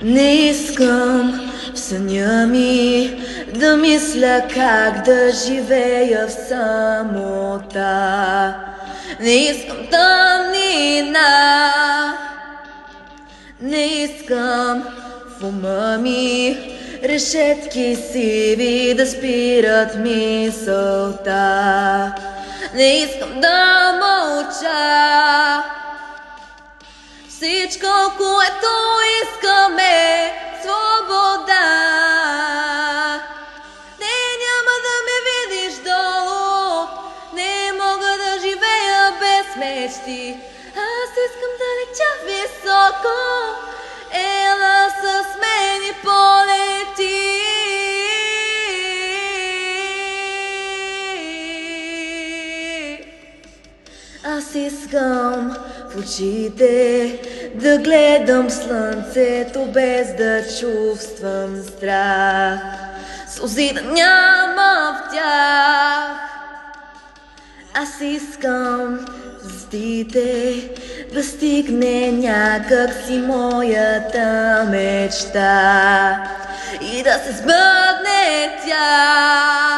Не искам в съня ми да мисля как да живея в самота. Не искам тъмнина, не искам в ума ми решетки сиви да спират мисълта. Не искам да мълча, всичко, което искаме, свобода. Не, няма да ме видиш долу, не мога да живея без мечти. Аз искам да летя високо, ела с мен и полети. Аз искам в очите да гледам слънцето без да чувствам страх, сълзи да няма в тях. Аз искам звездите да стигне някак си моята мечта и да се сбъдне тя.